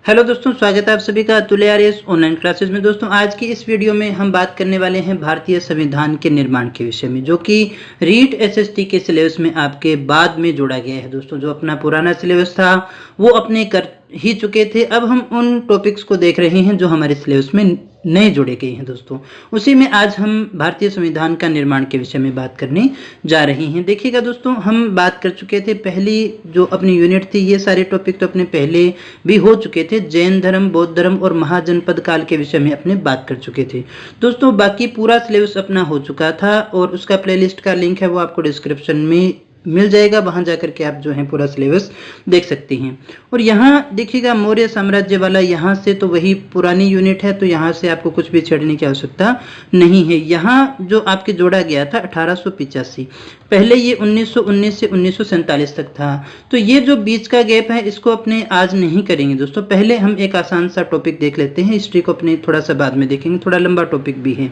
Hello दोस्तों, स्वागत है आप सभी का अतुल आरएस ऑनलाइन क्लासेस में। दोस्तों आज की इस वीडियो में हम बात करने वाले हैं भारतीय संविधान के निर्माण के विषय में, जो कि रीट एसएसटी के सिलेबस में आपके बाद में जोड़ा गया है। दोस्तों जो अपना पुराना सिलेबस था वो अपने कर ही चुके थे। अब हम उन टॉपिक्स को देख रहे हैं जो हमारे सिलेबस में नए जोड़े गए हैं। दोस्तों उसी में आज हम भारतीय संविधान का निर्माण के विषय में बात करने जा रहे हैं। देखिएगा दोस्तों, हम बात कर चुके थे पहली जो अपनी यूनिट थी, ये सारे टॉपिक तो अपने पहले भी हो चुके थे। जैन धर्म, बौद्ध धर्म और महाजनपद काल के विषय में अपने बात कर चुके थे। दोस्तों बाकी पूरा सिलेबस अपना हो चुका था और उसका प्लेलिस्ट का लिंक है वो आपको डिस्क्रिप्शन में मिल जाएगा। वहां जाकर के आप जो है पूरा सिलेबस देख सकते हैं। और यहाँ देखिएगा मौर्य साम्राज्य वाला, यहाँ से तो वही पुरानी यूनिट है, तो यहाँ से आपको कुछ भी छेड़ने की आवश्यकता नहीं है। यहाँ जो आपके जोड़ा गया था 1885, पहले ये 1919 से 1947 तक था। तो ये जो बीच का गैप है इसको अपने आज नहीं करेंगे दोस्तों। पहले हम एक आसान सा टॉपिक देख लेते हैं, हिस्ट्री को अपने थोड़ा सा बाद में देखेंगे, थोड़ा लंबा टॉपिक भी है।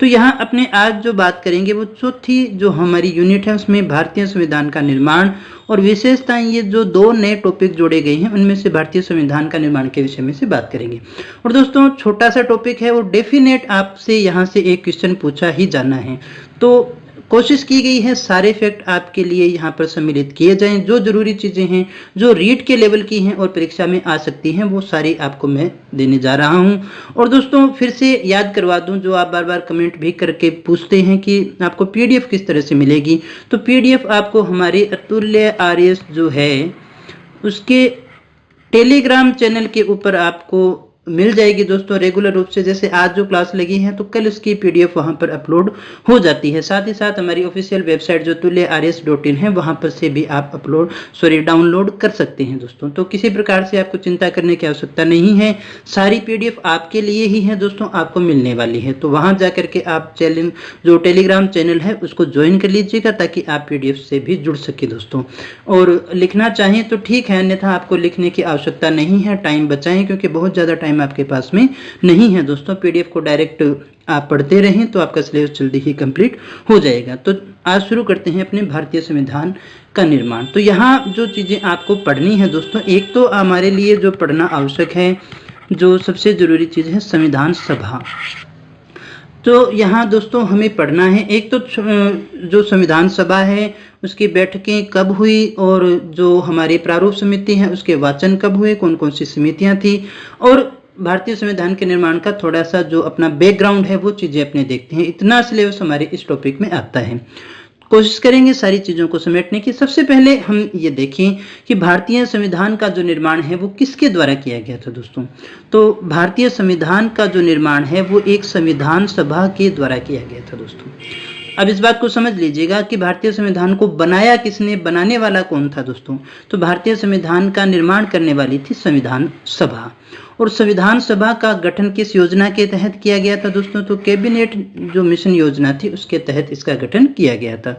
तो यहाँ अपने आज जो बात करेंगे वो चौथी जो हमारी यूनिट है उसमें भारतीय संविधान का निर्माण और विशेषताएं, ये जो दो नए टॉपिक जोड़े गए हैं उनमें से भारतीय संविधान का निर्माण के विषय में से बात करेंगे। और दोस्तों छोटा सा टॉपिक है, वो डेफिनेट आपसे यहाँ से एक क्वेश्चन पूछा ही जाना है। तो कोशिश की गई है सारे फैक्ट आपके लिए यहाँ पर सम्मिलित किए जाएं। जो जरूरी चीजें हैं जो रीट के लेवल की हैं और परीक्षा में आ सकती हैं वो सारी आपको मैं देने जा रहा हूँ। और दोस्तों फिर से याद करवा दूं, जो आप बार बार कमेंट भी करके पूछते हैं कि आपको पीडीएफ किस तरह से मिलेगी, तो पीडीएफ आपको हमारे अतुल्य आरएस जो है उसके टेलीग्राम चैनल के ऊपर आपको मिल जाएगी दोस्तों। रेगुलर रूप से जैसे आज जो क्लास लगी है तो कल उसकी पीडीएफ वहां पर अपलोड हो जाती है। साथ ही साथ हमारी ऑफिशियल वेबसाइट जो tulyars.in है वहां पर से भी आप डाउनलोड कर सकते हैं दोस्तों। तो किसी प्रकार से आपको चिंता करने की आवश्यकता नहीं है, सारी पीडीएफ आपके लिए ही है दोस्तों, आपको मिलने वाली है। तो वहां जाकर के आप चैनल जो टेलीग्राम चैनल है उसको ज्वाइन कर लीजिएगा ताकि आप पीडीएफ से भी जुड़ सके दोस्तों। और लिखना चाहें तो ठीक है, अन्यथा आपको लिखने की आवश्यकता नहीं है। टाइम बचाएं क्योंकि बहुत ज्यादा टाइम आपके पास में नहीं है दोस्तों। पीडीएफ को डायरेक्ट आप पढ़ते रहें तो आपका सिलेबस जल्दी ही कंप्लीट हो जाएगा। तो आज शुरू करते हैं अपने भारतीय संविधान का निर्माण। तो यहाँ जो चीजें आपको पढ़नी है दोस्तों, एक तो हमारे लिए जो पढ़ना आवश्यक है, जो सबसे जरूरी चीज है संविधान सभा। तो यहाँ दोस्तों हमें पढ़ना है, एक तो जो संविधान सभा है उसकी बैठकें कब हुई और जो हमारी प्रारूप समिति है उसके वाचन कब हुए, कौन कौन सी समितियां थी, और भारतीय संविधान के निर्माण का थोड़ा सा जो अपना बैकग्राउंड है वो चीजें अपने देखते हैं। इतना सिलेबस हमारे इस टॉपिक में आता है। कोशिश करेंगे सारी चीजों को समेटने की। सबसे पहले हम ये देखें कि भारतीय संविधान का जो निर्माण है वो किसके द्वारा किया गया था दोस्तों। तो भारतीय संविधान का जो निर्माण है वो एक संविधान सभा के द्वारा किया गया था दोस्तों। अब इस बात को समझ लीजिएगा कि भारतीय संविधान को बनाया किसने, बनाने वाला कौन था दोस्तों। तो भारतीय संविधान का निर्माण करने वाली थी संविधान सभा। और संविधान सभा का गठन किस योजना के तहत किया गया था दोस्तों, तो कैबिनेट जो मिशन योजना थी उसके तहत इसका गठन किया गया था।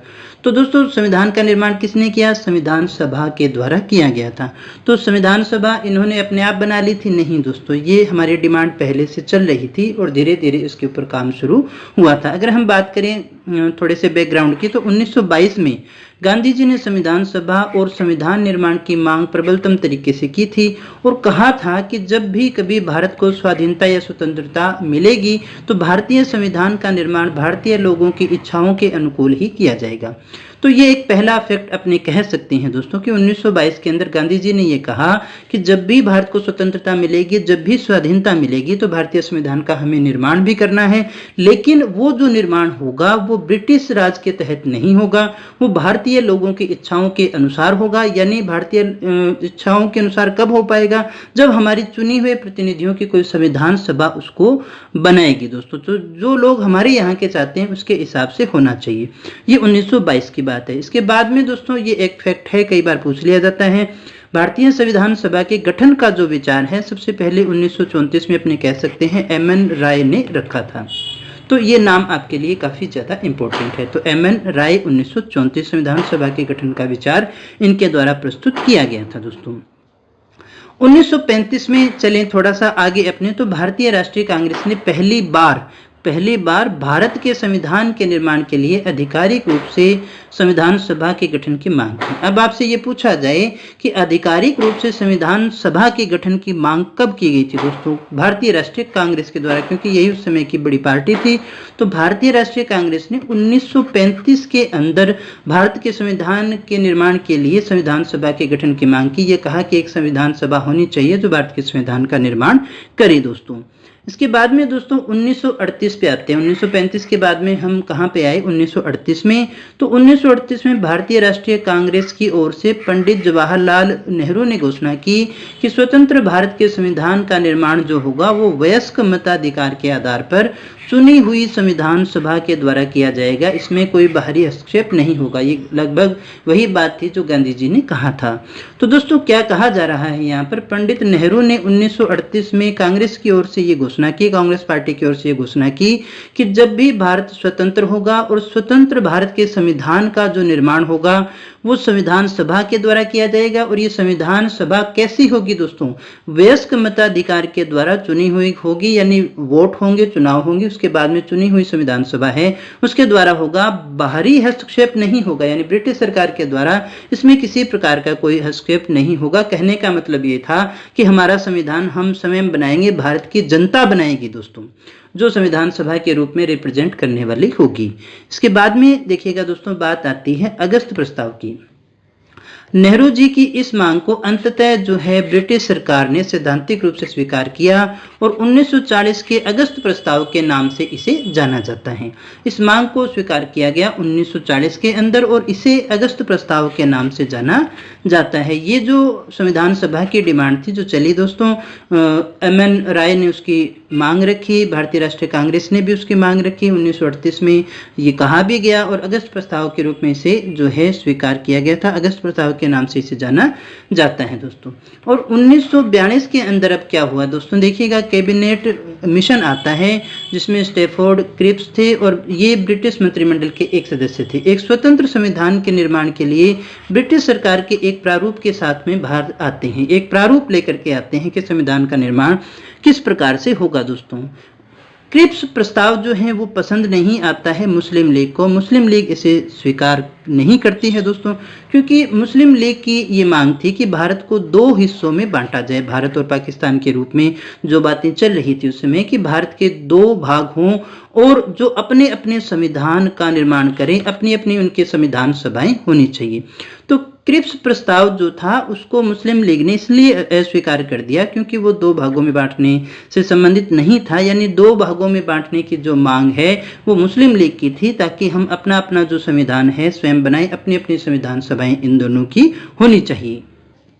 तो दोस्तों संविधान का निर्माण किसने किया, संविधान सभा के द्वारा किया गया था। तो संविधान सभा इन्होंने अपने आप बना ली थी, नहीं दोस्तों, ये हमारी डिमांड पहले से चल रही थी और धीरे धीरे इसके ऊपर काम शुरू हुआ था। अगर हम बात करें थोड़े से बैकग्राउंड की, तो 1922 में गांधी जी ने संविधान सभा और संविधान निर्माण की मांग प्रबलतम तरीके से की थी और कहा था कि जब भी कभी भारत को स्वाधीनता या स्वतंत्रता मिलेगी तो भारतीय संविधान का निर्माण भारतीय लोगों की इच्छाओं के अनुकूल ही किया जाएगा। तो ये एक पहला फैक्ट अपने कह सकते हैं दोस्तों कि 1922 के अंदर गांधी जी ने ये कहा कि जब भी भारत को स्वतंत्रता मिलेगी, जब भी स्वाधीनता मिलेगी तो भारतीय संविधान का हमें निर्माण भी करना है। लेकिन वो जो निर्माण होगा वो ब्रिटिश राज के तहत नहीं होगा, वो भारतीय लोगों की इच्छाओं के अनुसार होगा। यानी भारतीय इच्छाओं के अनुसार कब हो पाएगा, जब हमारी चुनी हुए प्रतिनिधियों की कोई संविधान सभा उसको बनाएगी दोस्तों। तो जो लोग हमारे यहाँ के चाहते हैं उसके हिसाब से होना चाहिए। ये 1922 की बात है। इसके बाद में दोस्तों ये एक फैक्ट है, कई बार पूछ लिया जाता है, भारतीय संविधान सभा के गठन का जो विचार है सबसे पहले 1934 में अपने कह सकते हैं एमएन राय ने रखा था। तो ये नाम आपके लिए काफी ज्यादा इंपॉर्टेंट है। तो एमएन राय 1934 संविधान सभा के गठन का विचार इनके द्वारा प्रस्तुत किया गया था दोस्तों। 1935 में चलें थोड़ा सा आगे अपने, तो भारतीय राष्ट्रीय कांग्रेस ने पहली बार पहली बार भारत के संविधान के निर्माण के लिए आधिकारिक रूप से संविधान सभा के गठन की मांग की। अब आपसे ये पूछा जाए कि आधिकारिक रूप से संविधान सभा के गठन की मांग कब की गई थी दोस्तों? भारतीय राष्ट्रीय कांग्रेस के द्वारा, क्योंकि यही उस समय की बड़ी पार्टी थी। तो भारतीय राष्ट्रीय कांग्रेस ने 1935 के अंदर भारत के संविधान के निर्माण के लिए संविधान सभा के गठन की मांग की। ये कहा कि एक संविधान सभा होनी चाहिए जो भारत के संविधान का निर्माण करे दोस्तों। इसके बाद में दोस्तों 1938 पे आते हैं। 1935 के बाद में हम कहाँ पे आए? 1938 में। तो 1938 में भारतीय राष्ट्रीय कांग्रेस की ओर से पंडित जवाहरलाल नेहरू ने घोषणा की कि स्वतंत्र भारत के संविधान का निर्माण जो होगा वो वयस्क मताधिकार के आधार पर चुनी हुई संविधान सभा के द्वारा किया जाएगा, इसमें कोई बाहरी हस्तक्षेप नहीं होगा। ये लगभग वही बात थी जो गांधी जी ने कहा था। तो दोस्तों क्या कहा जा रहा है यहाँ पर? पंडित नेहरू ने 1938 में कांग्रेस की ओर से ये घोषणा की, कांग्रेस पार्टी की ओर से ये घोषणा की कि जब भी भारत स्वतंत्र होगा और स्वतंत्र भारत के संविधान का जो निर्माण होगा वो संविधान सभा के द्वारा किया जाएगा। और ये संविधान सभा कैसी होगी दोस्तों? वयस्क मताधिकार के द्वारा चुनी हुई होगी, यानी वोट होंगे, चुनाव होंगे, उसके बाद में चुनी हुई संविधान सभा है उसके द्वारा होगा। बाहरी हस्तक्षेप नहीं होगा, यानी ब्रिटिश सरकार के द्वारा इसमें किसी प्रकार का कोई हस्तक्षेप नहीं होगा। कहने का मतलब ये था कि हमारा संविधान हम स्वयं बनाएंगे, भारत की जनता बनाएगी दोस्तों, जो संविधान सभा के रूप में रिप्रेजेंट करने वाली होगी। इसके बाद में देखिएगा दोस्तों, बात आती है अगस्त प्रस्ताव की। नेहरू जी की इस मांग को अंततः जो है ब्रिटिश सरकार ने सैद्धांतिक रूप से स्वीकार किया और 1940 के अगस्त प्रस्ताव के नाम से इसे जाना जाता है। इस मांग को स्वीकार किया गया 1940 के अंदर और इसे अगस्त प्रस्ताव के नाम से जाना जाता है। ये जो संविधान सभा की डिमांड थी जो चली दोस्तों, एम.एन. राय ने उसकी मांग रखी, भारतीय राष्ट्रीय कांग्रेस ने भी उसकी मांग रखी। 1938 में ये कहा भी गया और अगस्त प्रस्ताव के रूप में इसे जो है स्वीकार किया गया था। अगस्त प्रस्ताव के नाम से इसे जाना जाता है दोस्तों। और 1942 के अंदर अब क्या हुआ दोस्तों? देखिएगा, कैबिनेट मिशन आता है जिसमें स्टैफोर्ड क्रिप्स थे और ये ब्रिटिश मंत्रिमंडल के एक सदस्य थे। एक स्वतंत्र संविधान के निर्माण के लिए ब्रिटिश सरकार के एक प्रारूप के साथ में भारत आते हैं, एक प्रारूप लेकर के आते हैं कि संविधान का निर्माण किस प्रकार से होगा दोस्तों। क्रिप्स प्रस्ताव जो है वो पसंद नहीं आता है मुस्लिम लीग को। मुस्लिम लीग इसे स्वीकार नहीं करती है दोस्तों, क्योंकि मुस्लिम लीग की ये मांग थी कि भारत को दो हिस्सों में बांटा जाए, भारत और पाकिस्तान के रूप में जो बातें चल रही थी उस समय कि भारत के दो भाग हों और जो अपने अपने संविधान का निर्माण करें, अपनी अपनी उनके संविधान सभाएं होनी चाहिए। तो क्रिप्स प्रस्ताव जो था उसको मुस्लिम लीग ने इसलिए अस्वीकार कर दिया क्योंकि वो दो भागों में बांटने से संबंधित नहीं था, यानी दो भागों में बांटने की जो मांग है वो मुस्लिम लीग की थी ताकि हम अपना अपना जो संविधान है स्वयं बनाएं, अपनी अपनी संविधान सभाएं इन दोनों की होनी चाहिए।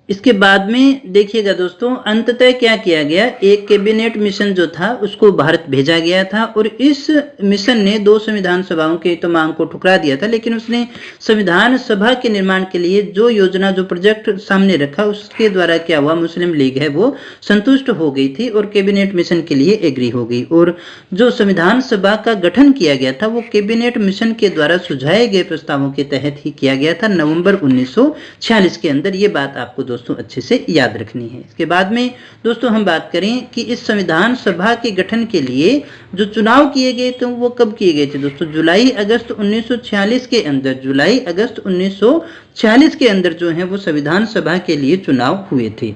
इसके बाद में देखिएगा दोस्तों, अंततः क्या किया गया, एक कैबिनेट मिशन जो था उसको भारत भेजा गया था और इस मिशन ने दो संविधान सभाओं की तो मांग को ठुकरा दिया था, लेकिन उसने संविधान सभा के निर्माण के लिए जो योजना, जो प्रोजेक्ट सामने रखा उसके द्वारा क्या हुआ, मुस्लिम लीग है वो संतुष्ट हो गई थी और कैबिनेट मिशन के लिए एग्री हो गई। और जो संविधान सभा का गठन किया गया था वो कैबिनेट मिशन के द्वारा सुझाए गए प्रस्तावों के तहत ही किया गया था नवंबर 1946 के अंदर। ये बात आपको दोस्तों अच्छे से याद रखनी है। इसके बाद में दोस्तों हम बात करें कि इस संविधान सभा के गठन के लिए जो चुनाव किए गए थे वो कब किए गए थे दोस्तों? जुलाई अगस्त 1946 के अंदर, जुलाई अगस्त 1946 के अंदर जो है वो संविधान सभा के लिए चुनाव हुए थे।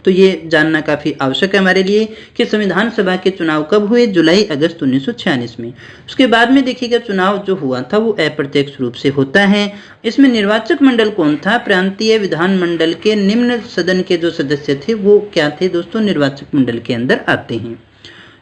तो ये जानना काफी आवश्यक है हमारे लिए कि संविधान सभा के चुनाव कब हुए, जुलाई अगस्त 1946 में। उसके बाद में देखिएगा चुनाव जो हुआ था वो अप्रत्यक्ष रूप से होता है। इसमें निर्वाचक मंडल कौन था? प्रांतीय विधान मंडल के निम्न सदन के जो सदस्य थे वो क्या थे दोस्तों? निर्वाचक मंडल के अंदर आते हैं।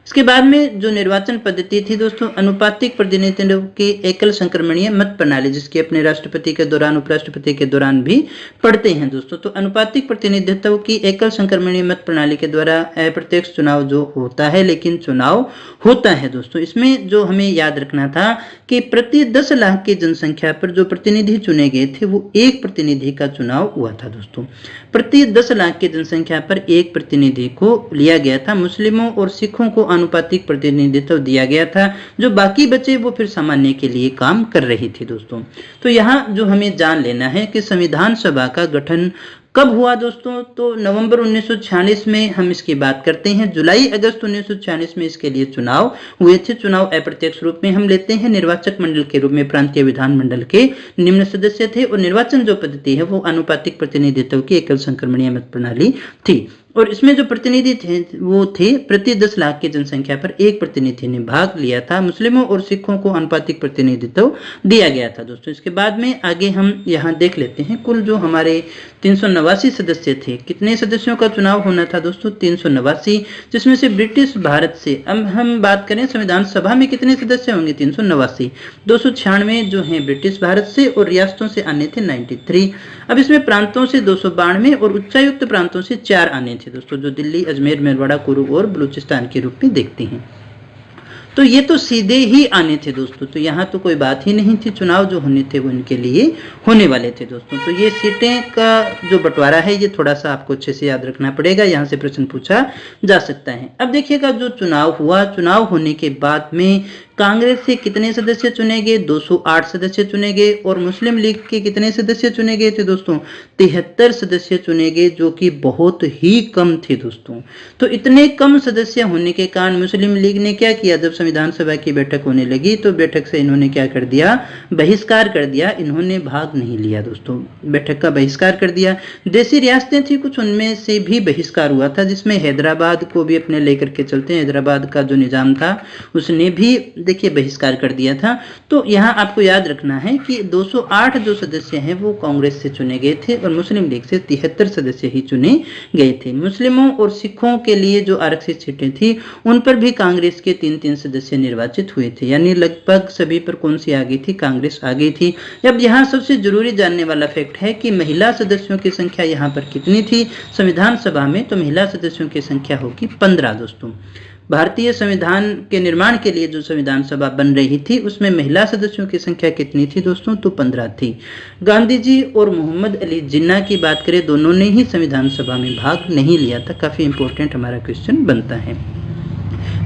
इसके बाद में जो निर्वाचन पद्धति थी दोस्तों, अनुपातिक प्रतिनिधित्व की एकल संक्रमणीय मत प्रणाली, जिसके अपने राष्ट्रपति के दौरान, उपराष्ट्रपति के दौरान भी पढ़ते हैं दोस्तों। तो अनुपातिक प्रतिनिधित्व की एकल संक्रमणीय मत प्रणाली के द्वारा अप्रत्यक्ष चुनाव जो होता है, लेकिन चुनाव होता है दोस्तों। इसमें जो हमें याद रखना था कि प्रति 10 लाख की जनसंख्या पर जो प्रतिनिधि चुने गए थे वो एक प्रतिनिधि का चुनाव हुआ था दोस्तों। प्रति 10 लाख की जनसंख्या पर एक प्रतिनिधि को लिया गया था। मुस्लिमों और सिखों को अनुपातिक प्रतिनिधित्व दिया गया था, जो बाकी बचे वो फिर सामान्य के लिए काम कर रही थी दोस्तों। तो यहाँ जो हमें जान लेना है कि संविधान सभा का गठन कब हुआ दोस्तों? तो नवंबर 1946 में हम इसकी बात करते हैं। जुलाई अगस्त 1946 में इसके लिए चुनाव हुए थे। चुनाव अप्रत्यक्ष रूप में हम लेते हैं। निर्वाचक मंडल के रूप में प्रांतीय विधान मंडल के निम्न सदस्य थे और निर्वाचन जो पद्धति है वो आनुपातिक प्रतिनिधित्व की एकल संक्रमणीय मत प्रणाली थी। और इसमें जो प्रतिनिधि थे वो थे प्रति 10 लाख की जनसंख्या पर एक प्रतिनिधि ने भाग लिया था। मुस्लिमों और सिखों को आनुपातिक प्रतिनिधित्व दिया गया था दोस्तों। इसके बाद में आगे हम यहाँ देख लेते हैं कुल जो हमारे 389 सदस्य थे। कितने सदस्यों का चुनाव होना था दोस्तों? 389, जिसमें से ब्रिटिश भारत से, अब हम बात करें संविधान सभा में कितने सदस्य होंगे? 389। 296 जो हैं ब्रिटिश भारत से और रियासतों से आने थे 93। अब इसमें प्रांतों से 292 और उच्चायुक्त प्रांतों से 4 आने थे दोस्तों, जो दिल्ली, अजमेर, मेरवाड़ा, कुरू और बलूचिस्तान के रूप में देखते हैं। तो ये तो सीधे ही आने थे दोस्तों, तो यहाँ तो कोई बात ही नहीं थी। चुनाव जो होने थे वो इनके लिए होने वाले थे दोस्तों। तो ये सीटें का जो बंटवारा है ये थोड़ा सा आपको अच्छे से याद रखना पड़ेगा, यहाँ से प्रश्न पूछा जा सकता है। अब देखिएगा जो चुनाव हुआ, चुनाव होने के बाद में कांग्रेस से कितने सदस्य चुने गए? 208 सदस्य चुने गए। और मुस्लिम लीग के कितने सदस्य चुने गए थे दोस्तों? 73 सदस्य चुने गए, जो कि बहुत ही कम थे दोस्तों। तो इतने कम सदस्य होने के कारण मुस्लिम लीग ने क्या किया? जब संविधान सभा की बैठक होने लगी तो बैठक से इन्होंने क्या कर दिया? बहिष्कार कर दिया। इन्होंने भाग नहीं लिया दोस्तों, बैठक का बहिष्कार कर दिया। देसी रियासतें थी कुछ, उनमें से भी बहिष्कार हुआ था, जिसमें हैदराबाद को भी अपने लेकर के चलते हैं। हैदराबाद का जो निजाम था उसने भी देखिए बहिष्कार कर दिया था। तो यहाँ आपको याद रखना है कि 208 जो सदस्य हैं वो कांग्रेस से चुने गए थे और मुस्लिम लीग से 73 सदस्य ही चुने गए थे। मुस्लिमों और सिखों के लिए जो आरक्षित सीटें थी उन पर भी कांग्रेस के 3-3 सदस्य निर्वाचित हुए थे, यानी लगभग सभी पर कौन सी आ गई थी? कांग्रेस आ गई थी। अब यहाँ सबसे जरूरी जानने वाला फैक्ट है कि महिला सदस्यों की संख्या यहाँ पर कितनी थी संविधान सभा में? तो महिला सदस्यों की संख्या होगी 15 दोस्तों। भारतीय संविधान के निर्माण के लिए जो संविधान सभा बन रही थी उसमें महिला सदस्यों की संख्या कितनी थी दोस्तों? तो 15 थी। गांधी जी और मोहम्मद अली जिन्ना की बात करें, दोनों ने ही संविधान सभा में भाग नहीं लिया था। काफी इंपॉर्टेंट हमारा क्वेश्चन बनता है।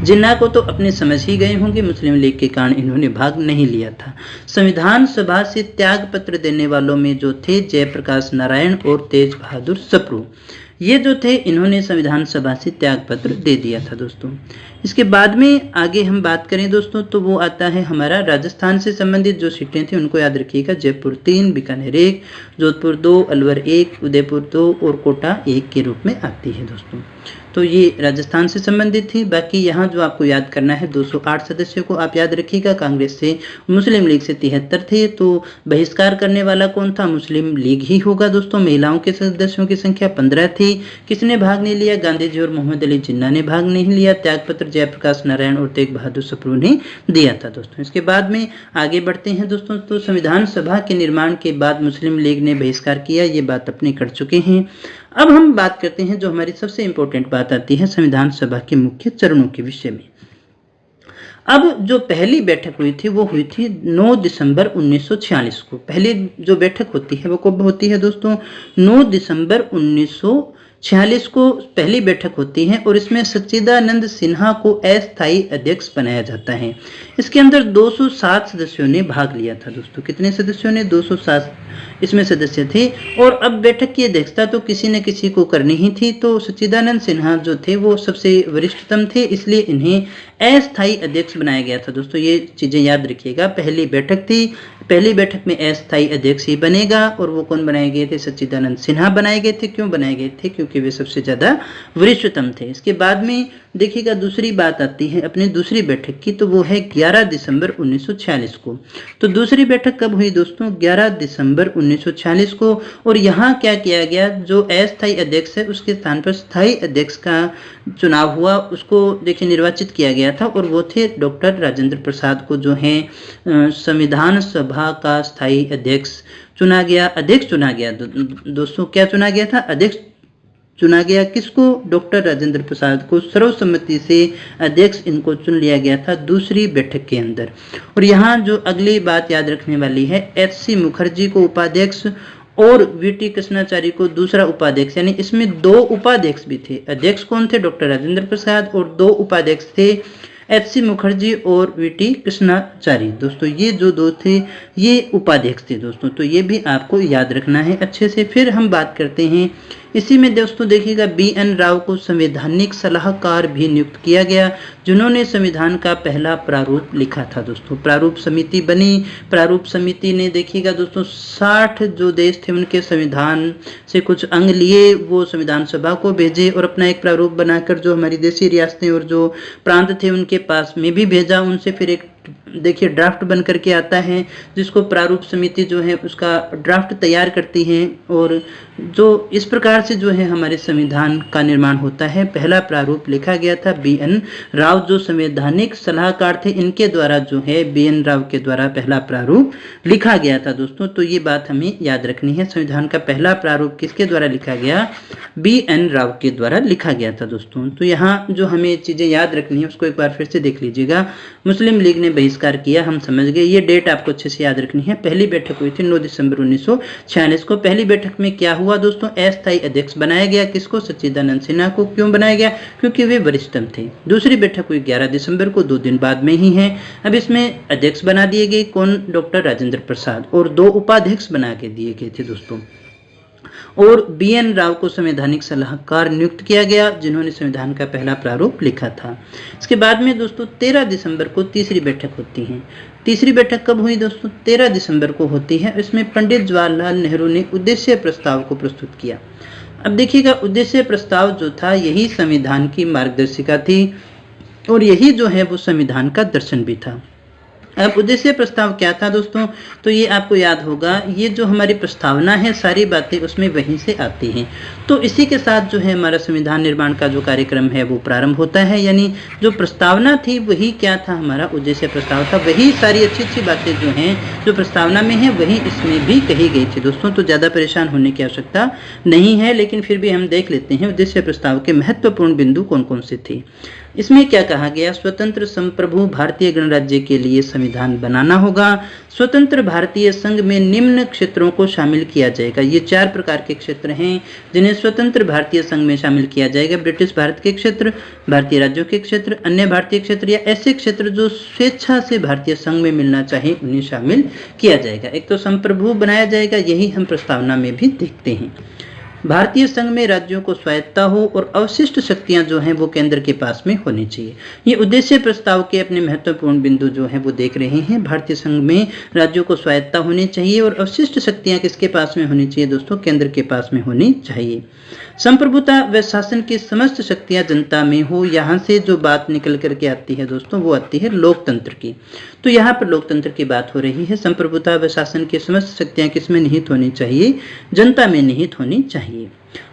जिन्ना को तो अपने समझ ही गए होंगे, मुस्लिम लीग के कारण इन्होंने भाग नहीं लिया था। संविधान सभा से त्याग पत्र देने वालों में जो थे जयप्रकाश नारायण और तेज बहादुर सप्रू, ये जो थे इन्होंने संविधान सभा से त्याग पत्र दे दिया था दोस्तों। इसके बाद में आगे हम बात करें दोस्तों तो वो आता है हमारा राजस्थान से संबंधित जो सीटें थी उनको याद रखिएगा। जयपुर 3, बीकानेर 1, जोधपुर 2, अलवर 1, उदयपुर 2 और कोटा 1 के रूप में आती है दोस्तों। तो ये राजस्थान से संबंधित थी। बाकी यहाँ जो आपको याद करना है 208 सदस्यों को आप याद रखिएगा। कांग्रेस से, मुस्लिम लीग से 73 थे, तो बहिष्कार करने वाला कौन था? मुस्लिम लीग ही होगा दोस्तों। महिलाओं के सदस्यों की संख्या 15 थी। किसने भाग नहीं लिया? गांधी जी और मोहम्मद अली जिन्ना ने भाग नहीं लिया। त्यागपत्र जयप्रकाश नारायण और तेग बहादुर सप्रू ने दिया था दोस्तों। इसके बाद में आगे बढ़ते हैं दोस्तों। तो संविधान सभा के निर्माण के बाद मुस्लिम लीग ने बहिष्कार किया, ये बात अपने कर चुके हैं। अब हम बात करते हैं जो हमारी सबसे इंपॉर्टेंट बात आती है संविधान सभा के मुख्य चरणों के विषय में। अब जो पहली बैठक हुई थी वो हुई थी 9 दिसंबर 1946 को। पहली जो बैठक होती है वो कब होती है दोस्तों? 9 दिसंबर 1946 को पहली बैठक होती है और इसमें सच्चिदानंद सिन्हा को अस्थायी अध्यक्ष बनाया जाता है। इसके अंदर 207 सदस्यों ने भाग लिया था दोस्तों। कितने सदस्यों ने? 207 इसमें सदस्य थे। और अब बैठक की अध्यक्षता तो किसी न किसी को करनी ही थी, तो सच्चिदानंद सिन्हा जो थे वो सबसे वरिष्ठतम थे, इसलिए इन्हें अस्थायी अध्यक्ष बनाया गया था दोस्तों। ये चीजें याद रखिएगा। पहली बैठक थी, पहली बैठक में अस्थायी अध्यक्ष ही बनेगा और वो कौन बनाए गए थे? सच्चिदानंद सिन्हा बनाए गए थे। क्यों बनाए गए थे? क्योंकि वे सबसे ज्यादा वरिष्ठतम थे। इसके बाद में देखिएगा दूसरी बात आती है अपनी दूसरी बैठक की, तो वो है 11 दिसंबर 1946 को। तो दूसरी बैठक कब हुई दोस्तों? 11 दिसंबर 1946 को। और यहाँ क्या किया गया? जो अस्थायी अध्यक्ष है उसके स्थान पर स्थायी अध्यक्ष का चुनाव हुआ, उसको देखिए निर्वाचित किया गया था और वो थे डॉक्टर राजेंद्र प्रसाद को जो है संविधान सभा का स्थायी अध्यक्ष चुना गया। अध्यक्ष चुना गया दोस्तों। क्या चुना गया था? अध्यक्ष चुना गया। किसको? डॉक्टर राजेंद्र प्रसाद को सर्वसम्मति से अध्यक्ष इनको चुन लिया गया था दूसरी बैठक के अंदर। और यहाँ जो अगली बात याद रखने वाली है, एच.सी. मुखर्जी को उपाध्यक्ष और वी.टी. कृष्णाचारी को दूसरा उपाध्यक्ष, यानी इसमें 2 उपाध्यक्ष भी थे। अध्यक्ष कौन थे? डॉक्टर राजेंद्र प्रसाद, और 2 उपाध्यक्ष थे HC मुखर्जी और VT कृष्णाचारी। दोस्तों ये जो दो थे ये उपाध्यक्ष थे दोस्तों, तो ये भी आपको याद रखना है अच्छे से। फिर हम बात करते हैं इसी में दोस्तों देखिएगा BN राव को संवैधानिक सलाहकार भी नियुक्त किया गया, जिन्होंने संविधान का पहला प्रारूप लिखा था दोस्तों। प्रारूप समिति बनी, प्रारूप समिति ने देखिएगा दोस्तों 60 जो देश थे उनके संविधान से कुछ अंग लिए, वो संविधान सभा को भेजे और अपना एक प्रारूप बनाकर जो हमारी देशी रियासतें और जो प्रांत थे उनके पास में भी भेजा। उनसे फिर एक देखिए ड्राफ्ट बन करके आता है, जिसको प्रारूप समिति जो है उसका ड्राफ्ट तैयार करती है, और जो इस प्रकार से जो है हमारे संविधान का निर्माण होता है। पहला प्रारूप लिखा गया था BN राव जो संवैधानिक सलाहकार थे, इनके द्वारा जो है BN राव के द्वारा पहला प्रारूप लिखा गया था दोस्तों। तो ये बात हमें याद रखनी है, संविधान का पहला प्रारूप किसके द्वारा लिखा गया, BN राव के द्वारा लिखा गया था दोस्तों। तो यहाँ जो हमें चीजें याद रखनी है उसको एक बार फिर से देख लीजिएगा। मुस्लिम लीग ने बहिष्कार किया, हम समझ गए, ये डेट आपको अच्छे से याद रखनी है। पहली बैठक हुई थी 9 दिसंबर 1946 को। पहली बैठक में क्या हुआ दोस्तों, अस्थायी अध्यक्ष बनाया गया, किसको, सच्चिदानंद सिन्हा को। क्यों बनाया गया, क्योंकि वे वरिष्ठतम थे। दूसरी बैठक हुई 11 दिसंबर को, 2 दिन बाद में ही है। अब इसमें अध्यक्ष बना दिए गए कौन, डॉक्टर राजेंद्र प्रसाद, और 2 उपाध्यक्ष बना के दिए गए थे दोस्तों। और BN राव को संवैधानिक सलाहकार नियुक्त किया गया, जिन्होंने संविधान का पहला प्रारूप लिखा था। इसके बाद में दोस्तों 13 दिसंबर को तीसरी बैठक होती है। तीसरी बैठक कब हुई दोस्तों, 13 दिसंबर को होती है। इसमें पंडित जवाहरलाल नेहरू ने उद्देश्य प्रस्ताव को प्रस्तुत किया। अब देखिएगा उद्देश्य प्रस्ताव जो था यही संविधान की मार्गदर्शिका थी, और यही जो है वो संविधान का दर्शन भी था। अब उद्देश्य प्रस्ताव क्या था दोस्तों, तो ये आपको याद होगा, ये जो हमारी प्रस्तावना है सारी बातें उसमें वहीं से आती हैं। तो इसी के साथ जो है हमारा संविधान निर्माण का जो कार्यक्रम है वो प्रारंभ होता है। यानी जो प्रस्तावना थी वही क्या था, हमारा उद्देश्य प्रस्ताव था। वही सारी अच्छी अच्छी बातें जो हैं जो प्रस्तावना में है वही इसमें भी कही गई थी दोस्तों। तो ज़्यादा परेशान होने की आवश्यकता नहीं है, लेकिन फिर भी हम देख लेते हैं उद्देश्य प्रस्ताव के महत्वपूर्ण बिंदु कौन कौन से थे। इसमें क्या कहा गया, स्वतंत्र संप्रभु भारतीय गणराज्य के लिए संविधान बनाना होगा। स्वतंत्र भारतीय संघ में निम्न क्षेत्रों को शामिल किया जाएगा। ये 4 प्रकार के क्षेत्र हैं जिन्हें स्वतंत्र भारतीय संघ में शामिल किया जाएगा। ब्रिटिश भारत के क्षेत्र, भारतीय राज्यों के क्षेत्र, अन्य भारतीय क्षेत्र या ऐसे क्षेत्र जो स्वेच्छा से भारतीय संघ में मिलना चाहे उन्हें शामिल किया जाएगा। एक तो संप्रभु बनाया जाएगा, यही हम प्रस्तावना में भी देखते हैं। भारतीय संघ में राज्यों को स्वायत्ता हो और अवशिष्ट शक्तियां जो हैं वो केंद्र के पास में होनी चाहिए। ये उद्देश्य प्रस्ताव के अपने महत्वपूर्ण बिंदु जो है वो देख रहे हैं। भारतीय संघ में राज्यों को स्वायत्ता होनी चाहिए और अवशिष्ट शक्तियां किसके पास में होनी चाहिए दोस्तों, केंद्र के पास में होनी चाहिए। संप्रभुता व शासन की समस्त शक्तियां जनता में हो, यहाँ से जो बात निकल करके आती है दोस्तों वो आती है लोकतंत्र की। तो यहाँ पर लोकतंत्र की बात हो रही है। संप्रभुता व शासन की समस्त शक्तियां किसमें निहित होनी चाहिए, जनता में निहित होनी चाहिए।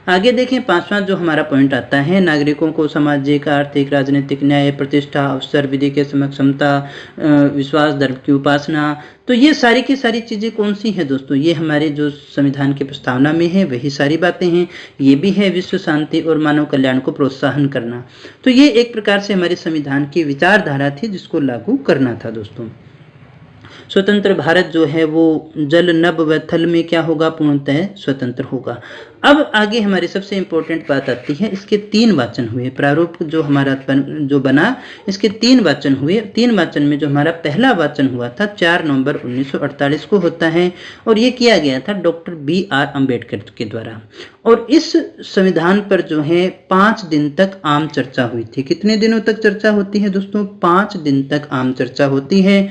आगे देखें 5वां जो हमारा पॉइंट आता है, नागरिकों को सामाजिक, आर्थिक, राजनीतिक न्याय, प्रतिष्ठा, अवसर, विधि के समता, विश्वास, धर्म की उपासना। तो ये सारी की सारी चीजें कौन सी हैं दोस्तों, ये हमारे जो संविधान की प्रस्तावना में है वही सारी बातें हैं। ये भी है विश्व शांति और मानव कल्याण को प्रोत्साहन करना। तो ये एक प्रकार से हमारे संविधान की विचारधारा थी जिसको लागू करना था दोस्तों। स्वतंत्र भारत जो है वो जल, नभ व थल में क्या होगा, पूर्णतः स्वतंत्र होगा। अब आगे हमारी सबसे इंपॉर्टेंट बात आती है, इसके 3 वाचन हुए। प्रारूप जो हमारा जो बना इसके 3 वाचन हुए। 3 वाचन में जो हमारा पहला वाचन हुआ था 4 नवंबर 1948 को होता है, और ये किया गया था डॉक्टर BR अम्बेडकर के द्वारा। और इस संविधान पर जो है 5 दिन तक आम चर्चा हुई थी। कितने दिनों तक चर्चा होती है दोस्तों, 5 दिन तक आम चर्चा होती है।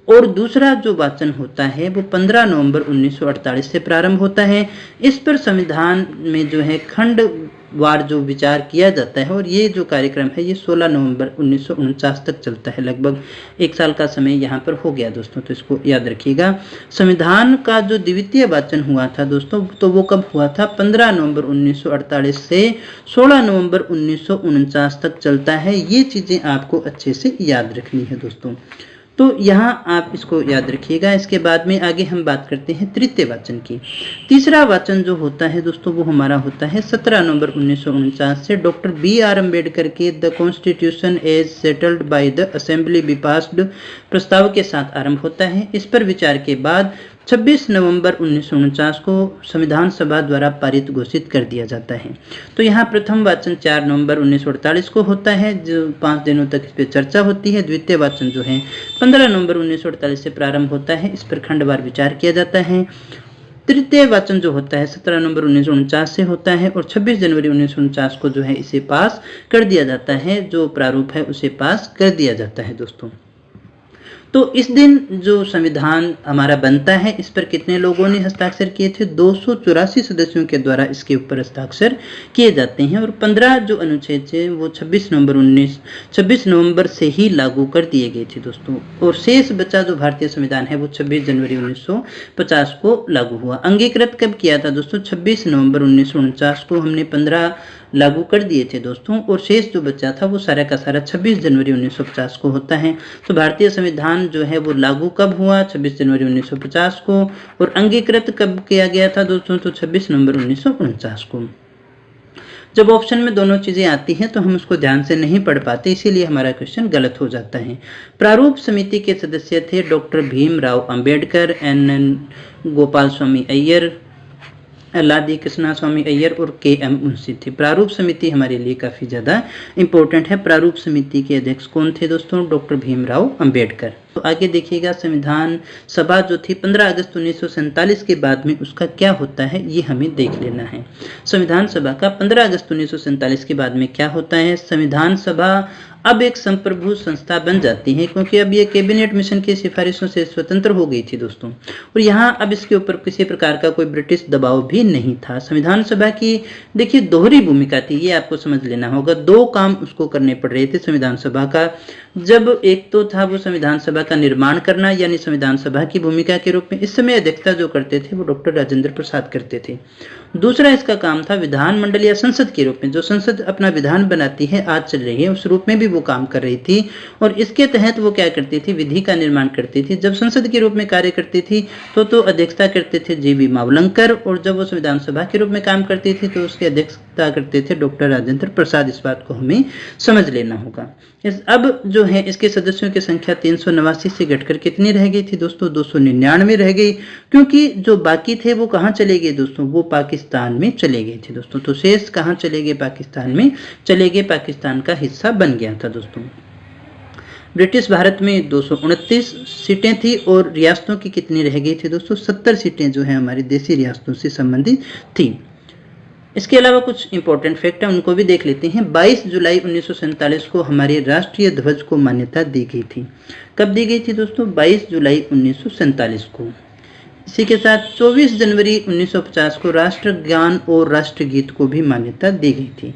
और दूसरा जो वाचन होता है वो 15 नवंबर 1948 से प्रारंभ होता है। इस पर संविधान में जो है खंडवार जो विचार किया जाता है, और ये जो कार्यक्रम है ये 16 नवंबर 1949 तक चलता है। लगभग 1 साल का समय यहाँ पर हो गया दोस्तों, तो इसको याद रखिएगा। संविधान का जो द्वितीय वाचन हुआ था दोस्तों, तो वो कब हुआ था, 15 नवंबर 1948 से 16 नवंबर 1949 तक चलता है। ये चीजें आपको अच्छे से याद रखनी है दोस्तों, तो यहाँ आप इसको याद रखिएगा। इसके बाद में आगे हम बात करते हैं तृतीय वाचन की। तीसरा वाचन जो होता है दोस्तों वो हमारा होता है 17 नवंबर 1949 से डॉक्टर BR अम्बेडकर के the constitution as settled by the assembly be passed प्रस्ताव के साथ आरंभ होता है। इस पर विचार के बाद 26 नवंबर 1949 को संविधान सभा द्वारा पारित घोषित कर दिया जाता है। तो यहाँ प्रथम वाचन 4 नवंबर 1948 को होता है, जो 5 दिनों तक इस पर चर्चा होती है। द्वितीय वाचन जो है 15 नवंबर 1948 से प्रारंभ होता है, इस पर खंडवार विचार किया जाता है। तृतीय वाचन जो होता है 17 नवंबर 1949 से होता है और 26 जनवरी 1949 को जो है इसे पास कर दिया जाता है, जो प्रारूप है उसे पास कर दिया जाता है दोस्तों। तो इस दिन जो संविधान हमारा बनता है, इस पर कितने लोगों ने हस्ताक्षर किए थे? 284 सदस्यों के द्वारा इसके ऊपर हस्ताक्षर किए जाते हैं और 15 जो अनुच्छेद थे वो 26 नवंबर से ही लागू कर दिए गए थे दोस्तों। और शेष बचा जो भारतीय संविधान है वो 26 जनवरी 1950 को लागू हुआ। अंगीकृत कब किया था दोस्तों? 26 नवंबर 1949 को हमने 15 लागू कर दिए थे दोस्तों, और शेष जो बचा था वो सारा का सारा 26 जनवरी 1950 को होता है। तो भारतीय संविधान जो है वो लागू कब हुआ? 26 जनवरी 1950 को। और अंगीकृत कब किया गया था दोस्तों? तो 26 नवंबर 1949 को। जब ऑप्शन में दोनों चीजें आती हैं तो हम उसको ध्यान से नहीं पढ़ पाते, इसीलिए हमारा क्वेश्चन गलत हो जाता है। प्रारूप समिति के सदस्य थे डॉक्टर भीमराव अंबेडकर, एन गोपाल स्वामी अय्यर, लादी कृष्णा स्वामी अय्यर और के.एम. मुंशी थे। प्रारूप समिति हमारे लिए काफी ज्यादा इंपॉर्टेंट है। प्रारूप समिति के अध्यक्ष कौन थे दोस्तों? डॉक्टर भीमराव अंबेडकर। तो आगे देखिएगा, संविधान सभा जो थी 15 अगस्त 1947 के बाद में उसका क्या होता है ये हमें देख लेना है। संविधान सभा का 15 अगस्त 1947 के बाद में क्या होता है? संविधान सभा अब एक संप्रभु संस्था बन जाती है, क्योंकि अब ये कैबिनेट मिशन की सिफारिशों से स्वतंत्र हो गई थी दोस्तों। और यहाँ अब इसके ऊपर किसी प्रकार का कोई ब्रिटिश दबाव भी नहीं था। संविधान सभा की देखिए दोहरी भूमिका थी, ये आपको समझ लेना होगा। 2 काम उसको करने पड़ रहे थे संविधान सभा का। जब एक तो था वो संविधान सभा का निर्माण करना, यानी संविधान सभा की भूमिका के रूप में इस समय अध्यक्षता जो करते थे वो डॉक्टर राजेंद्र प्रसाद करते थे। दूसरा इसका काम था विधानमंडल या संसद के रूप में, जो संसद अपना विधान बनाती है आज चल रही है उस रूप में भी वो काम कर रही थी। और इसके तहत वो क्या करती थी? विधि का निर्माण करती थी। जब संसद के रूप में कार्य करती थी तो अध्यक्षता करते थे जी.बी. मावलंकर, और जब वो संविधान सभा के रूप में काम करती थी तो उसकी अध्यक्षता करते थे डॉक्टर राजेंद्र प्रसाद। इस बात को हमें समझ लेना होगा। अब जो है इसके सदस्यों की संख्या 389 से घटकर कितनी रह गई थी दोस्तों? 299 रह गई, क्योंकि जो बाकी थे वो कहाँ चले गए दोस्तों? वो पाकिस्तान में चले गए थे दोस्तों। तो शेष कहाँ चले गए? पाकिस्तान में चले गए, पाकिस्तान का हिस्सा बन गया था दोस्तों। ब्रिटिश भारत में 229 सीटें थी और रियासतों की कितनी रह गई थी दोस्तों? 70 सीटें जो है हमारी देशी रियासतों से संबंधित थी। इसके अलावा कुछ इंपॉर्टेंट फैक्ट है, उनको भी देख लेते हैं। 22 जुलाई 1947 को हमारे राष्ट्रीय ध्वज को मान्यता दी गई थी। कब दी गई थी दोस्तों? 22 जुलाई 1947 को। इसी के साथ 24 जनवरी 1950 को राष्ट्रगान और राष्ट्रगीत को भी मान्यता दी गई थी।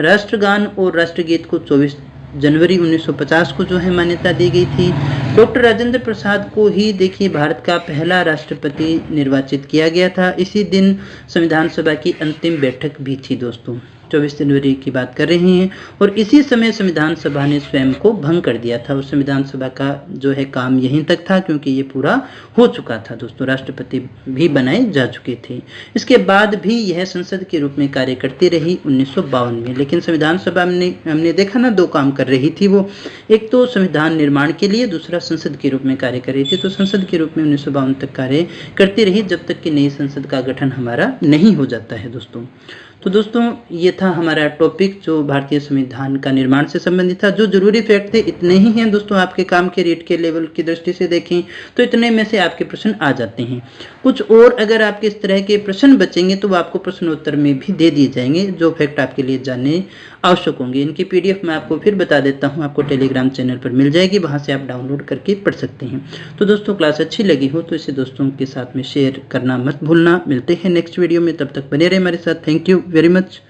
राष्ट्रगान और राष्ट्रगीत को 24 जनवरी 1950 को जो है मान्यता दी गई थी। डॉक्टर राजेंद्र प्रसाद को ही देखिए भारत का पहला राष्ट्रपति निर्वाचित किया गया था। इसी दिन संविधान सभा की अंतिम बैठक भी थी दोस्तों। 24 जनवरी की बात कर रहे हैं। और इसी समय संविधान सभा ने स्वयं को भंग कर दिया था। उस संविधान सभा का जो है काम यहीं तक था, क्योंकि ये पूरा हो चुका था दोस्तों, राष्ट्रपति भी बनाए जा चुके थे। इसके बाद भी यह संसद के रूप में कार्य करती रही 1952 में। लेकिन संविधान सभा में हमने देखा ना, 2 काम कर रही थी वो। एक तो संविधान निर्माण के लिए, दूसरा संसद के रूप में कार्य कर रही थी। तो संसद के रूप में 1952 तक कार्य करती रही, जब तक कि नई संसद का गठन हमारा नहीं हो जाता है दोस्तों। तो दोस्तों ये था हमारा टॉपिक जो भारतीय संविधान का निर्माण से संबंधित था। जो जरूरी फैक्ट थे इतने ही हैं दोस्तों। आपके काम के रीड के लेवल की दृष्टि से देखें तो इतने में से आपके प्रश्न आ जाते हैं। कुछ और अगर आपके इस तरह के प्रश्न बचेंगे तो वो आपको प्रश्नोत्तर में भी दे दिए जाएंगे, जो फैक्ट आपके लिए जानने आवश्यक होंगे। इनकी PDF मैं आपको फिर बता देता हूँ, आपको टेलीग्राम चैनल पर मिल जाएगी, वहाँ से आप डाउनलोड करके पढ़ सकते हैं। तो दोस्तों क्लास अच्छी लगी हो तो इसे दोस्तों के साथ में शेयर करना मत भूलना। मिलते हैं नेक्स्ट वीडियो में, तब तक बने रहे हमारे साथ। Thank you very much.